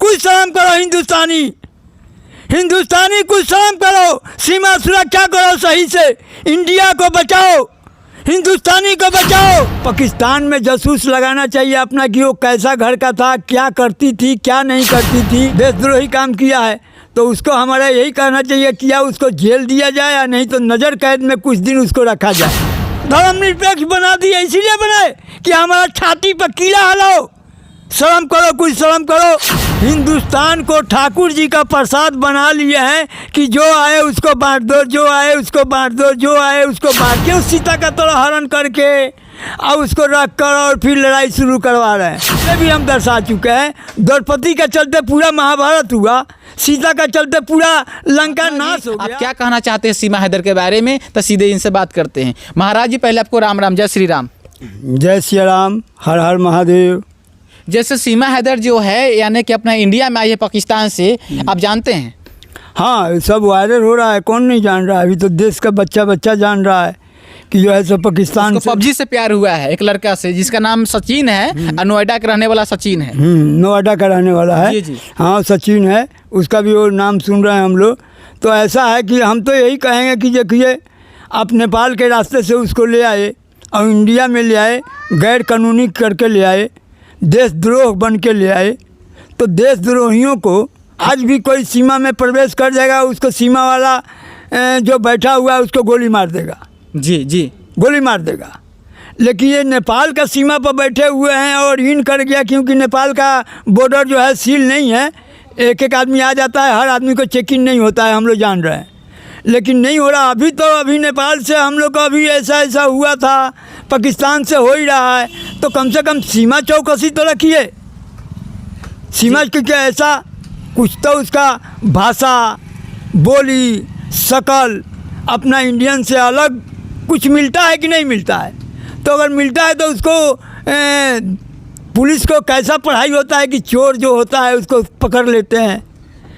कुछ शर्म करो हिंदुस्तानी, हिंदुस्तानी कुछ शर्म करो, सीमा सुरक्षा करो सही से, इंडिया को बचाओ, हिंदुस्तानी को बचाओ। पाकिस्तान में जासूस लगाना चाहिए अपना कि वो कैसा घर का था, क्या करती थी, क्या नहीं करती थी, देशद्रोही काम किया है तो उसको हमारा यही कहना चाहिए कि या उसको जेल दिया जाए या नहीं तो नज़र कैद में कुछ दिन उसको रखा जाए। धर्मनिरपेक्ष बना दिया इसीलिए बनाए कि हमारा छाती पर कीड़ा हलाओ। शर्म करो, कुछ शर्म करो। हिंदुस्तान को ठाकुर जी का प्रसाद बना लिए हैं कि जो आए उसको बांट दो, जो आए उसको बांट दो, जो आए उसको बांट के उस सीता का तोड़ा हरण करके और उसको रख कर और फिर लड़ाई शुरू करवा रहे हैं। ये भी हम दर्शा चुके हैं। द्रौपदी के चलते पूरा महाभारत हुआ, सीता का चलते पूरा लंका नाश हो गया। आप क्या कहना चाहते हैं सीमा हैदर के बारे में, तो सीधे इनसे बात करते हैं। महाराज जी पहले आपको राम राम, जय श्री राम। जय श्री राम, हर हर महादेव। जैसे सीमा हैदर जो है यानी कि अपना इंडिया में आई है पाकिस्तान से, आप जानते हैं? हाँ, सब वायरल हो रहा है, कौन नहीं जान रहा है। अभी तो देश का बच्चा बच्चा जान रहा है कि जो है सब पाकिस्तान से पबजी से प्यार हुआ है एक लड़का से जिसका नाम सचिन है, नोएडा के रहने वाला सचिन है। नोएडा का रहने वाला है। जी। हाँ, सचिन है, उसका भी वो नाम सुन रहे हैं हम लोग। तो ऐसा है कि हम तो यही कहेंगे कि देखिए आप नेपाल के रास्ते से उसको ले आए और इंडिया में ले आए, गैर कानूनी करके ले आए, देशद्रोह बन के ले आए। तो देशद्रोहियों को आज भी कोई सीमा में प्रवेश कर जाएगा, उसको सीमा वाला जो बैठा हुआ है उसको गोली मार देगा। जी गोली मार देगा। लेकिन ये नेपाल का सीमा पर बैठे हुए हैं और इन कर गया, क्योंकि नेपाल का बॉर्डर जो है सील नहीं है, एक एक आदमी आ जाता है, हर आदमी को चेक इन नहीं होता है, हम लोग जान रहे हैं। लेकिन नहीं हो रहा अभी। तो अभी नेपाल से हम लोग का अभी ऐसा हुआ था, पाकिस्तान से हो ही रहा है। तो कम से कम सीमा चौकसी तो रखिए। सीमा क्योंकि ऐसा कुछ तो उसका भाषा, बोली, शकल अपना इंडियन से अलग कुछ मिलता है कि नहीं मिलता है। तो अगर मिलता है तो उसको पुलिस को कैसा पढ़ाई होता है कि चोर जो होता है उसको पकड़ लेते हैं।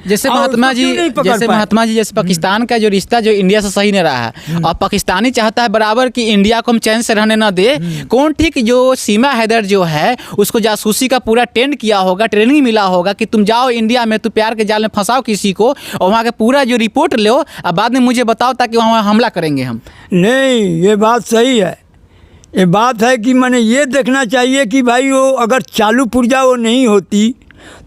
जैसे महात्मा जी जैसे पाकिस्तान का जो रिश्ता जो इंडिया से सही नहीं रहा है और पाकिस्तानी चाहता है बराबर कि इंडिया को हम चैन से रहने ना दे। कौन ठीक जो सीमा हैदर जो है उसको जासूसी का पूरा ट्रेंड किया होगा, ट्रेनिंग मिला होगा कि तुम जाओ इंडिया में, तुम प्यार के जाल में फंसाओ किसी को और वहाँ का पूरा जो रिपोर्ट लो और बाद में मुझे बताओ ताकि वहाँ हमला करेंगे हम। नहीं, ये बात सही है। ये बात है कि मैंने ये देखना चाहिए कि भाई वो अगर चालू पुर्जा वो नहीं होती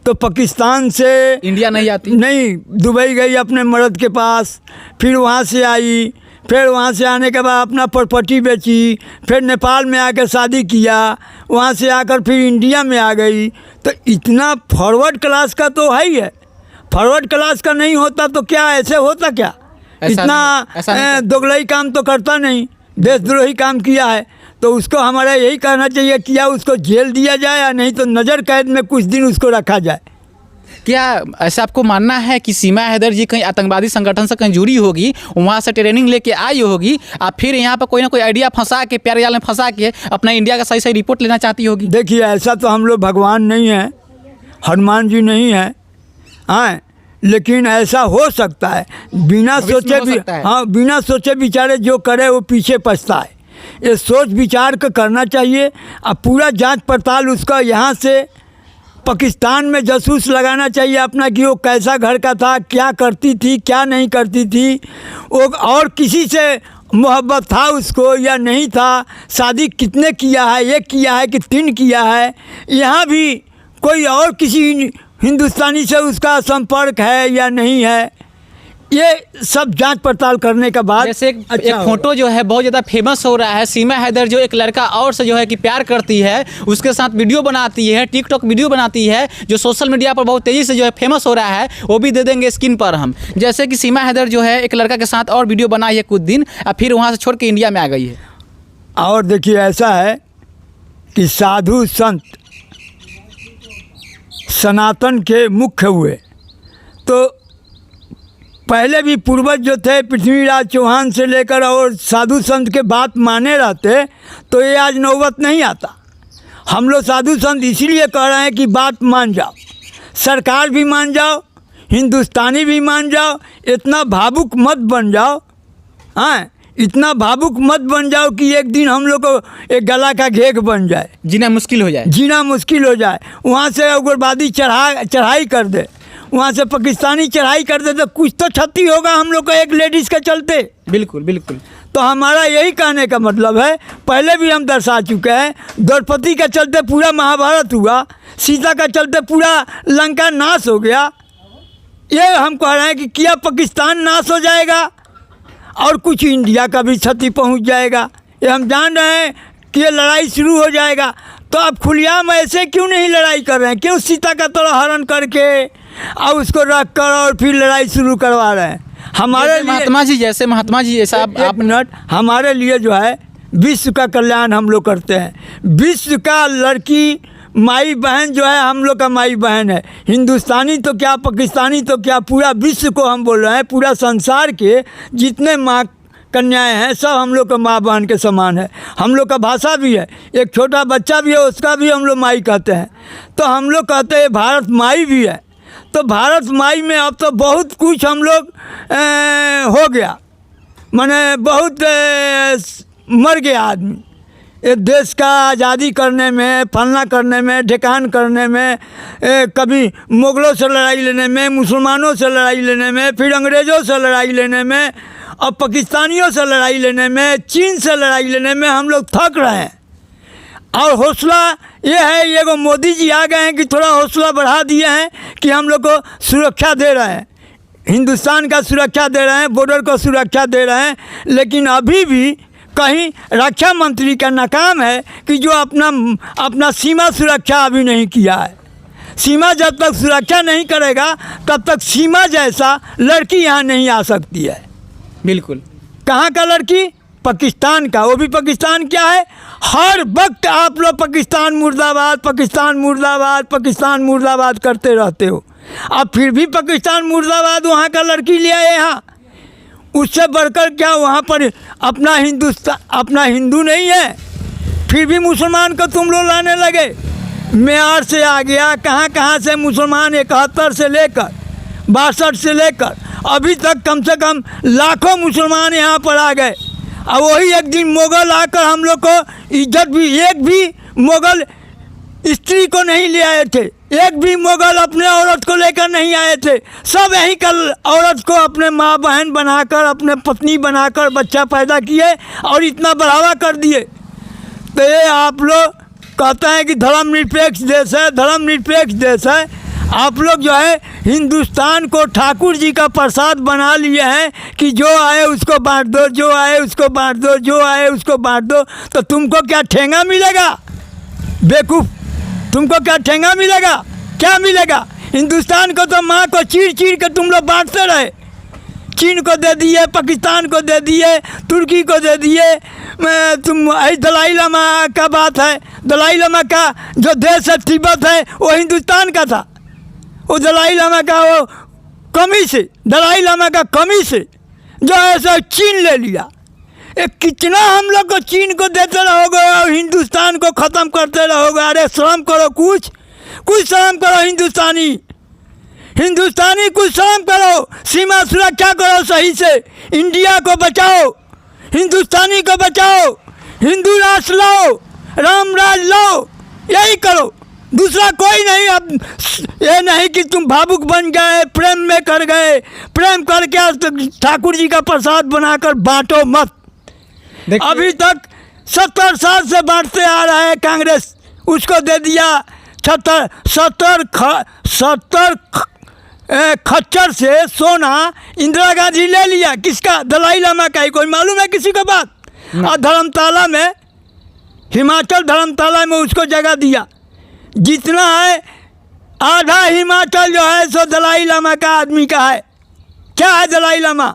तो पाकिस्तान से इंडिया नहीं आती। नहीं, दुबई गई अपने मर्द के पास, फिर वहाँ से आई, फिर वहाँ से आने के बाद अपना प्रॉपर्टी बेची, फिर नेपाल में आकर शादी किया, वहाँ से आकर फिर इंडिया में आ गई। तो इतना फॉरवर्ड क्लास का तो है ही है। फॉरवर्ड क्लास का नहीं होता तो क्या ऐसे होता क्या? इतना दोगलाई काम तो करता नहीं, देशद्रोही काम किया है। तो उसको हमारा यही कहना चाहिए कि या उसको जेल दिया जाए या नहीं तो नज़र कैद में कुछ दिन उसको रखा जाए। क्या ऐसा आपको मानना है कि सीमा हैदर जी कहीं आतंकवादी संगठन से कहीं जुड़ी होगी, वहाँ से ट्रेनिंग लेके आई होगी और फिर यहाँ पर कोई ना कोई आइडिया फंसा के, प्यार जाल में फंसा के अपना इंडिया का सही रिपोर्ट लेना चाहती होगी? देखिए, ऐसा तो हम लोग भगवान नहीं हैं, हनुमान जी नहीं हैं, हाँ, लेकिन ऐसा हो सकता है। बिना सोचे भी, हाँ, बिना सोचे विचारे जो करे वो पीछे पछता है। ये सोच विचार कर करना चाहिए और पूरा जांच पड़ताल उसका यहाँ से पाकिस्तान में जासूस लगाना चाहिए अपना कि वो कैसा घर का था, क्या करती थी, क्या नहीं करती थी, वो और किसी से मोहब्बत था उसको या नहीं था, शादी कितने किया है, एक किया है कि 3 किया है, यहाँ भी कोई और किसी हिंदुस्तानी से उसका संपर्क है या नहीं है। ये सब जांच पड़ताल करने के बाद जैसे एक फोटो जो है बहुत ज़्यादा फेमस हो रहा है, सीमा हैदर जो एक लड़का और से जो है कि प्यार करती है, उसके साथ वीडियो बनाती है, टिकटॉक वीडियो बनाती है जो सोशल मीडिया पर बहुत तेज़ी से जो है फेमस हो रहा है, वो भी दे देंगे स्क्रीन पर हम। जैसे कि सीमा हैदर जो है एक लड़का के साथ और वीडियो बनाई है कुछ दिन और फिर वहाँ से छोड़ के इंडिया में आ गई है। और देखिए, ऐसा है कि साधु संत सनातन के मुख्य हुए तो पहले भी पूर्वज जो थे पृथ्वीराज चौहान से लेकर और साधु संत के बात माने रहते तो ये आज नौबत नहीं आता। हम लोग साधु संत इसीलिए कह रहे हैं कि बात मान जाओ, सरकार भी मान जाओ, हिंदुस्तानी भी मान जाओ, इतना भावुक मत बन जाओ। हाँ, इतना भावुक मत बन जाओ कि एक दिन हम लोग को एक गला का घेक बन जाए, जीना मुश्किल हो जाए। जीना मुश्किल हो जाए। वहाँ से उग्रवादी चढ़ाई कर दे, वहाँ से पाकिस्तानी चढ़ाई कर दे, तो कुछ तो क्षति होगा हम लोग को एक लेडीज़ के चलते। बिल्कुल बिल्कुल। तो हमारा यही कहने का मतलब है, पहले भी हम दर्शा चुके हैं, द्रौपदी के चलते पूरा महाभारत हुआ, सीता का चलते पूरा लंका नाश हो गया। ये हम कह रहे हैं कि क्या पाकिस्तान नाश हो जाएगा और कुछ इंडिया का भी क्षति पहुंच जाएगा। ये हम जान रहे हैं कि ये लड़ाई शुरू हो जाएगा। तो आप खुलेआम ऐसे क्यों नहीं लड़ाई कर रहे हैं? क्यों सीता का तोड़ा हरण करके और उसको रख कर और फिर लड़ाई शुरू करवा रहे हैं? हमारे महात्मा जी जैसे आप मिनट, हमारे लिए जो है विश्व का कल्याण हम लोग करते हैं। विश्व का लड़की माई बहन जो है हम लोग का माई बहन है। हिंदुस्तानी तो क्या, पाकिस्तानी तो क्या, पूरा विश्व को हम बोल रहे हैं, पूरा संसार के जितने माँ कन्याएं हैं सब हम लोग का माँ बहन के समान है। हम लोग का भाषा भी है, एक छोटा बच्चा भी है उसका भी हम लोग माई कहते हैं। तो हम लोग कहते हैं भारत माई भी है। तो भारत माई में अब तो बहुत कुछ हम लोग हो गया, माने बहुत मर गया आदमी। ये देश का आज़ादी करने में, फलना करने में, ढेकान करने में, कभी मुग़लों से लड़ाई लेने में, मुसलमानों से लड़ाई लेने में, फिर अंग्रेज़ों से लड़ाई लेने में, और पाकिस्तानियों से लड़ाई लेने में, चीन से लड़ाई लेने में हम लोग थक रहे हैं। और हौसला ये है, ये को मोदी जी आ गए हैं कि थोड़ा हौसला बढ़ा दिए हैं कि हम लोग को सुरक्षा दे रहे हैं, हिंदुस्तान का सुरक्षा दे रहे हैं, बॉर्डर को सुरक्षा दे रहे हैं। लेकिन अभी भी कहीं रक्षा मंत्री का नाकाम है कि जो अपना सीमा सुरक्षा अभी नहीं किया है। सीमा जब तक सुरक्षा नहीं करेगा तब तक सीमा जैसा लड़की यहाँ नहीं आ सकती है। बिल्कुल। कहाँ का लड़की? पाकिस्तान का। वो भी पाकिस्तान क्या है, हर वक्त आप लोग पाकिस्तान मुर्दाबाद, पाकिस्तान मुर्दाबाद, पाकिस्तान मुर्दाबाद करते रहते हो। अब फिर भी पाकिस्तान मुर्दाबाद वहाँ का लड़की ले आए यहाँ। उससे बढ़कर क्या वहाँ पर अपना हिंदू नहीं है, फिर भी मुसलमान को तुम लोग लाने लगे। मेयार से आ गया, कहाँ से मुसलमान 71 से लेकर 62 से लेकर अभी तक कम से कम लाखों मुसलमान यहाँ पर आ गए। और वही एक दिन मुग़ल आकर हम लोग को इज्जत भी, एक भी मुग़ल स्त्री को नहीं ले आए थे, एक भी मुग़ल अपने औरत को लेकर नहीं आए थे। सब यहीं कल औरत को अपने माँ बहन बनाकर, अपने पत्नी बनाकर बच्चा पैदा किए और इतना बढ़ावा कर दिए। तो ये आप लोग कहते हैं कि धर्मनिरपेक्ष देश है, धर्मनिरपेक्ष देश है। आप लोग जो है हिंदुस्तान को ठाकुर जी का प्रसाद बना लिए हैं कि जो आए उसको बांट दो, जो आए उसको बांट दो, जो आए उसको बांट दो। तो तुमको क्या ठेंगा मिलेगा बेवकूफ़? तुमको क्या ठेंगा मिलेगा? क्या मिलेगा? हिंदुस्तान को तो माँ को चीर चीर के तुम लोग बांटते रहे। चीन को दे दिए, पाकिस्तान को दे दिए, तुर्की को दे दिए। तुम दलाई लामा का बात है, दलाई लामा का जो देश है तिब्बत है वो हिंदुस्तान का था। वो दलाई लामा का वो कमी से, दलाई लामा का कमी से जो है सो चीन ले लिया। कितना हम लोग को चीन को देते रहोगे और हिंदुस्तान को ख़त्म करते रहोगे? अरे शर्म करो, कुछ शर्म करो। हिंदुस्तानी कुछ शर्म करो, सीमा सुरक्षा करो सही से, इंडिया को बचाओ, हिंदुस्तानी को बचाओ, हिंदू राष्ट्र लाओ, राम राज लाओ, यही करो, दूसरा कोई नहीं। अब ये नहीं कि तुम भावुक बन गए, प्रेम में कर गए, प्रेम करके ठाकुर जी का प्रसाद बनाकर बांटो मत। अभी तक 70 साल से बांटते आ रहा है कांग्रेस, उसको दे दिया 70 खच्चर से सोना इंदिरा गांधी ले लिया। किसका? दलाई लामा का ही। कोई मालूम है किसी को बात? और धर्मताला में, हिमाचल धर्मताला में उसको जगह दिया। जितना है आधा हिमाचल जो है सो दलाई लामा का आदमी का है। क्या है दलाई लामा?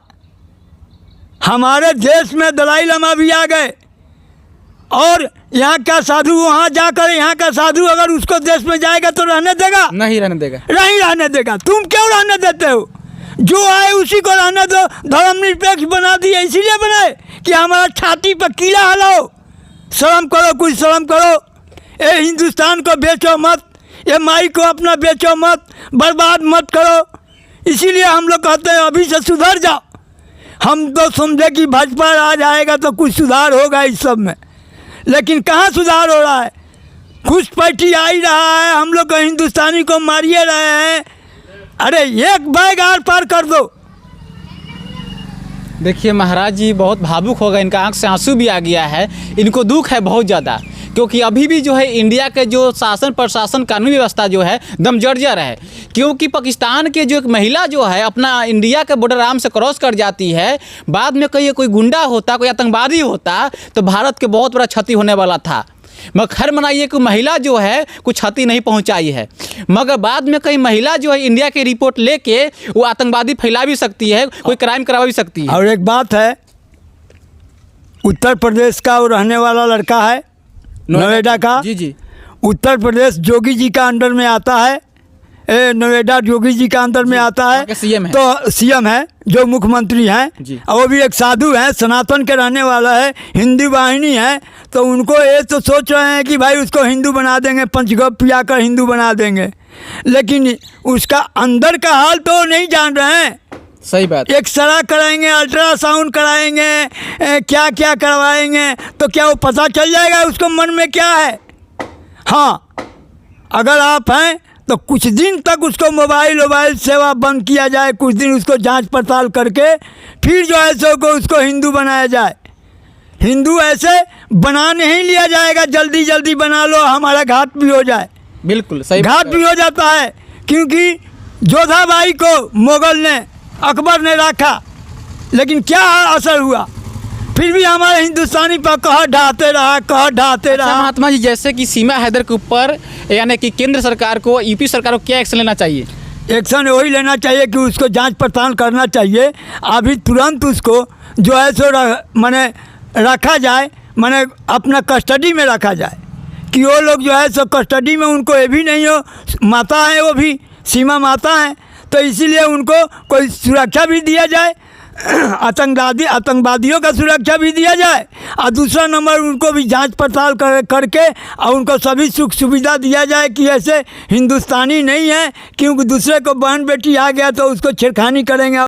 हमारे देश में दलाई लामा भी आ गए और यहाँ का साधु वहाँ जाकर, यहाँ का साधु अगर उसको देश में जाएगा तो रहने देगा? नहीं रहने देगा, नहीं रहने देगा। तुम क्यों रहने देते हो? जो आए उसी को रहने दो। धर्मनिरपेक्ष बना दिए, इसीलिए बनाए कि हमारा छाती पर कीड़ा हलाओ। शर्म करो, कुछ शर्म करो। ये हिंदुस्तान को बेचो मत, ये माई को अपना बेचो मत, बर्बाद मत करो। इसीलिए हम लोग कहते हैं अभी से सुधर जाओ। हम तो समझे कि भाजपा आ जाएगा तो कुछ सुधार होगा इस सब में, लेकिन कहाँ सुधार हो रहा है। घुसपैठी आ ही रहा है, हम लोग को हिंदुस्तानी को मारिए रहे हैं। अरे एक बैग आर पार कर दो। देखिए महाराज जी बहुत भावुक हो गए, इनका आंख से आंसू भी आ गया है, इनको दुख है बहुत ज़्यादा, क्योंकि अभी भी जो है इंडिया के जो शासन प्रशासन कानूनी व्यवस्था जो है दम जर्जर है। क्योंकि पाकिस्तान के जो एक महिला जो है अपना इंडिया के बॉर्डर आराम से क्रॉस कर जाती है, बाद में कहीं कोई गुंडा होता, कोई आतंकवादी होता तो भारत के बहुत बड़ा क्षति होने वाला था। मगर खैर मनाइए कि महिला जो है कुछ क्षति नहीं पहुंचाई है, मगर बाद में कहीं महिला जो है इंडिया की रिपोर्ट लेके वो आतंकवादी फैला भी सकती है, कोई क्राइम करवा भी सकती है। और एक बात है, उत्तर प्रदेश का वो रहने वाला लड़का है, नोएडा का। जी जी। उत्तर प्रदेश योगी जी का अंडर में आता है, नोएडा योगी जी का अंदर में आता है, सीएम है। तो सीएम है, जो मुख्यमंत्री हैं, और वो भी एक साधु हैं, सनातन के रहने वाला है, हिंदू वाहिनी है। तो उनको ये तो सोच रहे हैं कि भाई उसको हिंदू बना देंगे, पंचगव्य पिया कर हिंदू बना देंगे, लेकिन उसका अंदर का हाल तो नहीं जान रहे हैं। सही बात। एक्सरा कराएंगे, अल्ट्रासाउंड कराएंगे, क्या क्या करवाएंगे, तो क्या वो पता चल जाएगा उसको मन में क्या है। हाँ, अगर आप हैं तो कुछ दिन तक उसको मोबाइल सेवा बंद किया जाए, कुछ दिन उसको जांच पड़ताल करके फिर जो है सो को उसको हिंदू बनाया जाए। हिंदू ऐसे बना नहीं लिया जाएगा, जल्दी जल्दी बना लो हमारा घाट भी हो जाए। बिल्कुल सही। घाट भी हो जाता है, क्योंकि जोधाबाई को मुगल ने, अकबर ने रखा, लेकिन क्या असर हुआ, फिर भी हमारे हिंदुस्तानी पर कहर ढाते रहा। महात्मा जी जैसे कि सीमा हैदर के ऊपर यानी कि केंद्र सरकार को, यूपी सरकार को क्या एक्शन लेना चाहिए? एक्शन वही लेना चाहिए कि उसको जांच पड़ताल करना चाहिए, अभी तुरंत उसको जो है सो माने रखा जाए, माने अपना कस्टडी में रखा जाए, कि वो लोग जो है सो कस्टडी में, उनको ये भी नहीं हो, माता है वो भी, सीमा माता है, तो इसीलिए उनको कोई सुरक्षा भी दिया जाए, आतंकवादियों का सुरक्षा भी दिया जाए, और दूसरा नंबर उनको भी जांच पड़ताल करके और उनको सभी सुख सुविधा दिया जाए कि ऐसे हिंदुस्तानी नहीं है, क्योंकि दूसरे को बहन बेटी आ गया तो उसको छेड़खानी करेंगे।